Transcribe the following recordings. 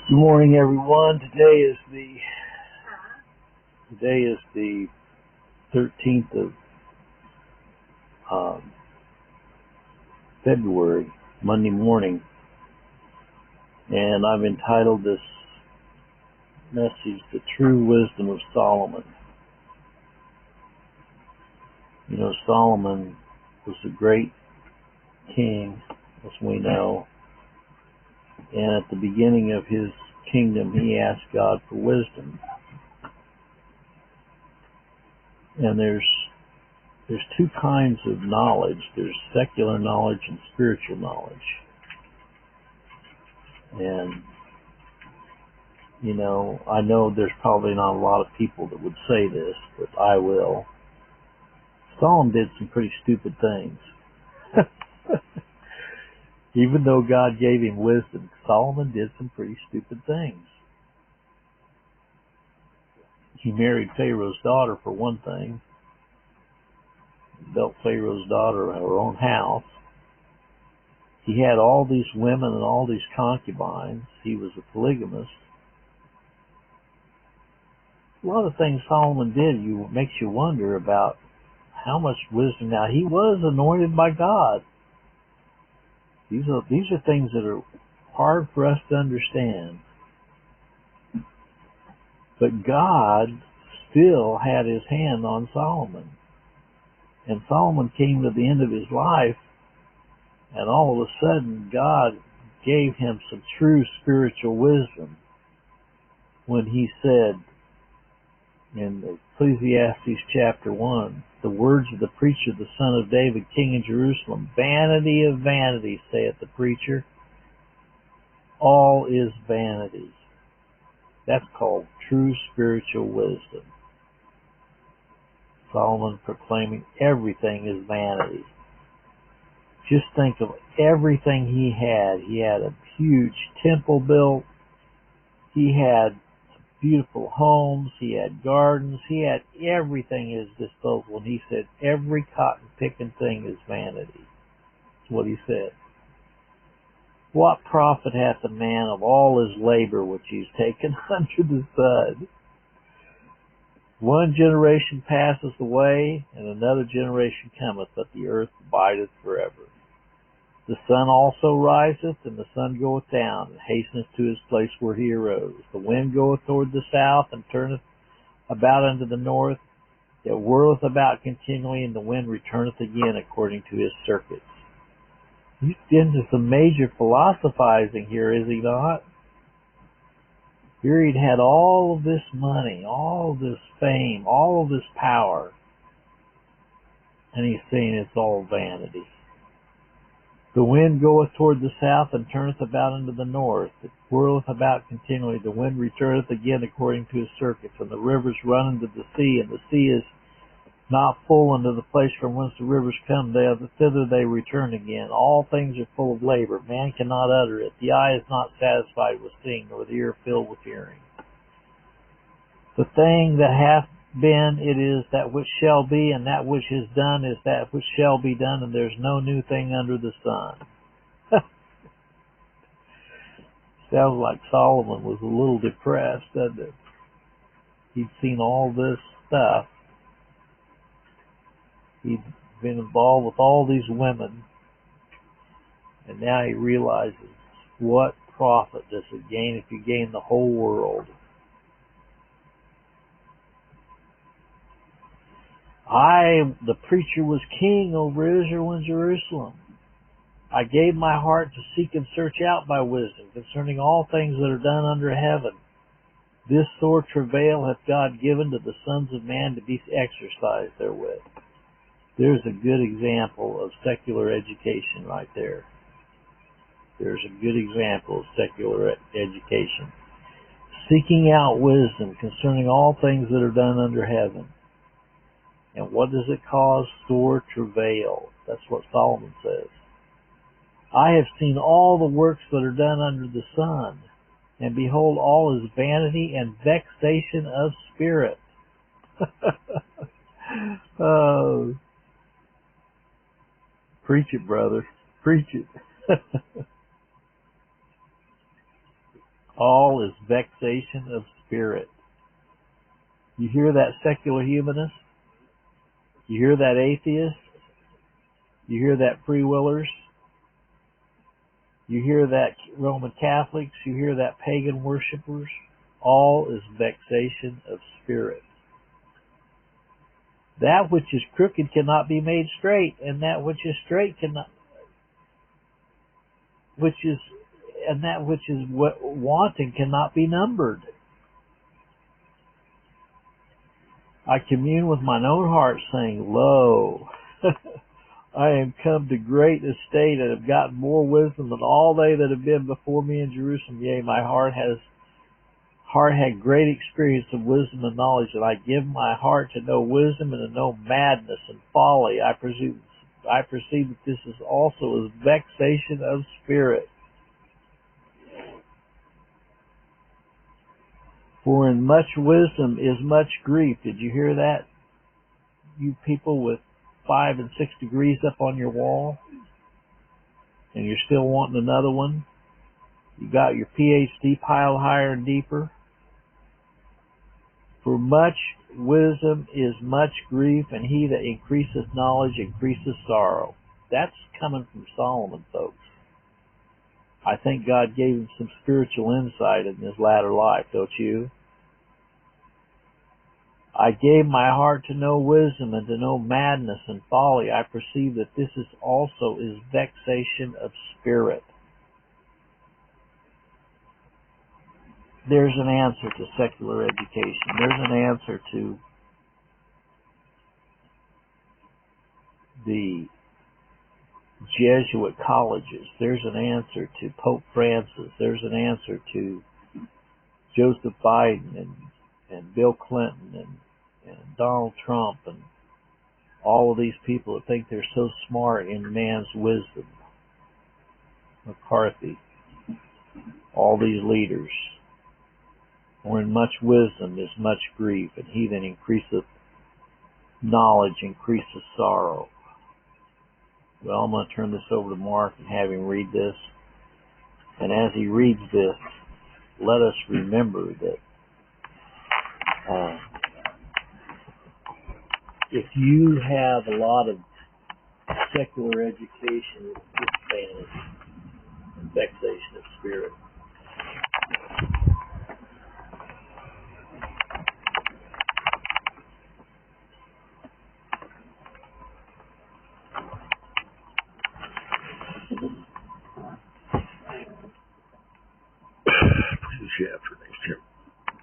Good morning, everyone. Today is the 13th of February, Monday morning, and I've entitled this message, "The True Wisdom of Solomon." You know, Solomon was a great king, as we know, and at the beginning of his kingdom, he asked God for wisdom. And there's two kinds of knowledge. There's secular knowledge and spiritual knowledge. And, you know, I know there's probably not a lot of people that would say this, but I will. Solomon did some pretty stupid things. Even though God gave him wisdom, Solomon did some pretty stupid things. He married Pharaoh's daughter, for one thing. He built Pharaoh's daughter her own house. He had all these women and all these concubines. He was a polygamist. A lot of things Solomon did makes you wonder about how much wisdom. Now, he was anointed by God. These are things that are hard for us to understand. But God still had his hand on Solomon. And Solomon came to the end of his life, and all of a sudden God gave him some true spiritual wisdom when he said in Ecclesiastes chapter 1, "The words of the preacher, the son of David, king in Jerusalem, vanity of vanities, saith the preacher, all is vanity." That's called true spiritual wisdom. Solomon proclaiming everything is vanity. Just think of everything he had. He had a huge temple built. He had beautiful homes. He had gardens. He had everything at his disposal. And he said, every cotton picking thing is vanity. That's what he said. What profit hath a man of all his labor which he's taken under the sun? One generation passeth away, and another generation cometh, but the earth abideth forever. The sun also riseth, and the sun goeth down, and hasteneth to his place where he arose. The wind goeth toward the south, and turneth about unto the north. It whirleth about continually, and the wind returneth again according to his circuits. He's into some major philosophizing here, is he not? Here he'd had all of this money, all of this fame, all of this power, and he's saying it's all vanity. The wind goeth toward the south, and turneth about unto the north. It whirleth about continually. The wind returneth again according to his circuits. And the rivers run into the sea, and the sea is not full unto the place from whence the rivers come. Thither they return again. All things are full of labor. Man cannot utter it. The eye is not satisfied with seeing, nor the ear filled with hearing. The thing that hath been, it is that which shall be, and that which is done is that which shall be done, and there's no new thing under the sun. Sounds like Solomon was a little depressed, doesn't it? He'd seen all this stuff. He'd been involved with all these women, and now he realizes, what profit does it gain if you gain the whole world? The preacher, was king over Israel and Jerusalem. I gave my heart to seek and search out by wisdom concerning all things that are done under heaven. This sore travail hath God given to the sons of man to be exercised therewith. There's a good example of secular education right there. There's a good example of secular education. Seeking out wisdom concerning all things that are done under heaven. And what does it cause? Sore travail. That's what Solomon says. I have seen all the works that are done under the sun, and behold, all is vanity and vexation of spirit. Oh, preach it, brother. Preach it. All is vexation of spirit. You hear that secular humanist? You hear that atheist? You hear that free willers? You hear that Roman Catholics? You hear that pagan worshipers? All is vexation of spirit. That which is crooked cannot be made straight, and that which is straight cannot, that which is wanting cannot be numbered. I commune with mine own heart, saying, Lo, I am come to great estate, and have gotten more wisdom than all they that have been before me in Jerusalem. Yea, my heart had great experience of wisdom and knowledge, and I give my heart to know wisdom and to know madness and folly. I perceive that this is also a vexation of spirit. For in much wisdom is much grief. Did you hear that? You people with 5 and 6 degrees up on your wall, and you're still wanting another one. You got your PhD piled higher and deeper. For much wisdom is much grief, and he that increaseth knowledge increaseth sorrow. That's coming from Solomon, folks. I think God gave him some spiritual insight in his latter life, don't you? I gave my heart to know wisdom and to know madness and folly. I perceive that this is also is vexation of spirit. There's an answer to secular education. There's an answer to the Jesuit colleges. There's an answer to Pope Francis. There's an answer to Joseph Biden and Bill Clinton and Donald Trump and all of these people that think they're so smart in man's wisdom. McCarthy, all these leaders. For in much wisdom is much grief, and he that increaseth knowledge increaseth sorrow. Well, I'm going to turn this over to Mark and have him read this. And as he reads this, let us remember that if you have a lot of secular education, it's vanity and vexation of spirit.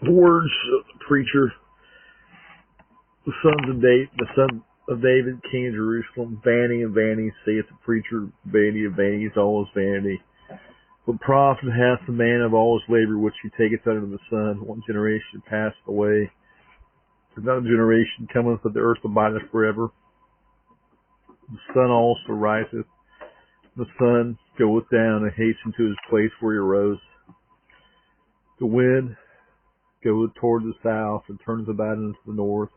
The words of the preacher, the son of David, king of Jerusalem, vanity of vanities, saith the preacher, vanity of vanities, all is vanity. What profit hath the man of all his labor which he taketh under the sun? One generation passeth away, another generation cometh, but the earth abideth forever. The sun also riseth, the sun goeth down, and hastens to his place where he arose. The wind goeth toward the south, and turneth about into the north,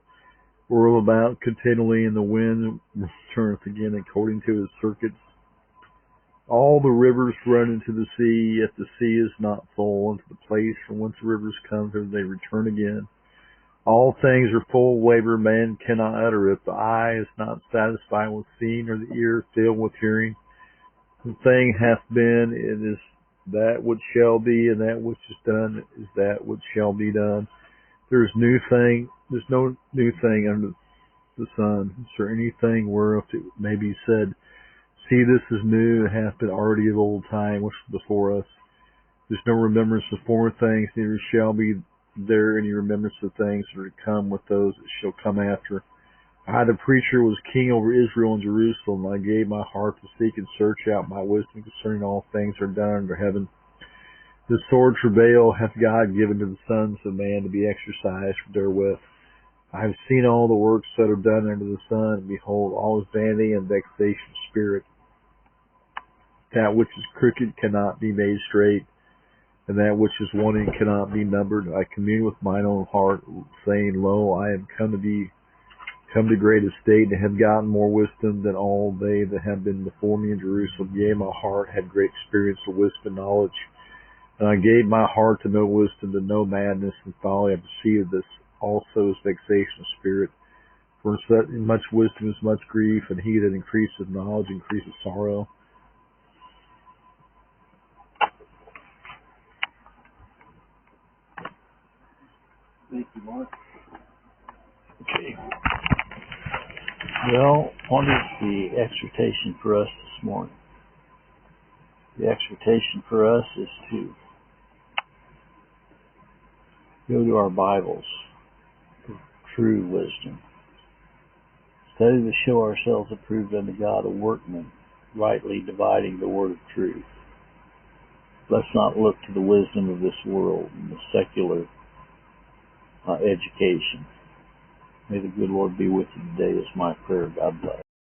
whirleth about continually, and the wind returneth again according to his circuits. All the rivers run into the sea, yet the sea is not full. Unto the place from whence the rivers come, thither they return again. All things are full of labor, man cannot utter it. The eye is not satisfied with seeing, or the ear filled with hearing. The thing hath been, it is that which shall be, and that which is done is that which shall be done. There's no new thing under the sun. Is there anything whereof it may be said, see, this is new, and hath been already of old time, which was before us? There's no remembrance of former things, neither shall be there any remembrance of things that are to come with those that shall come after. I, the preacher, was king over Israel and Jerusalem. I gave my heart to seek and search out my wisdom concerning all things that are done under heaven. The sword travail hath God given to the sons of man to be exercised therewith. I have seen all the works that are done under the sun, and behold, all is vanity and vexation of spirit. That which is crooked cannot be made straight, and that which is wanting cannot be numbered. I commune with mine own heart, saying, Lo, I am come to great estate, and have gotten more wisdom than all they that have been before me in Jerusalem. Yea, my heart had great experience of wisdom and knowledge. And I gave my heart to know wisdom, to know madness and folly. I perceived this also is vexation of spirit. For in much wisdom is much grief, and he that increaseth knowledge increaseth sorrow. Thank you, Mark. Okay. Well, what is the exhortation for us this morning? The exhortation for us is to go to our Bibles for true wisdom. Study to show ourselves approved unto God, a workman, rightly dividing the word of truth. Let's not look to the wisdom of this world and the secular education. May the good Lord be with you today is my prayer. God bless.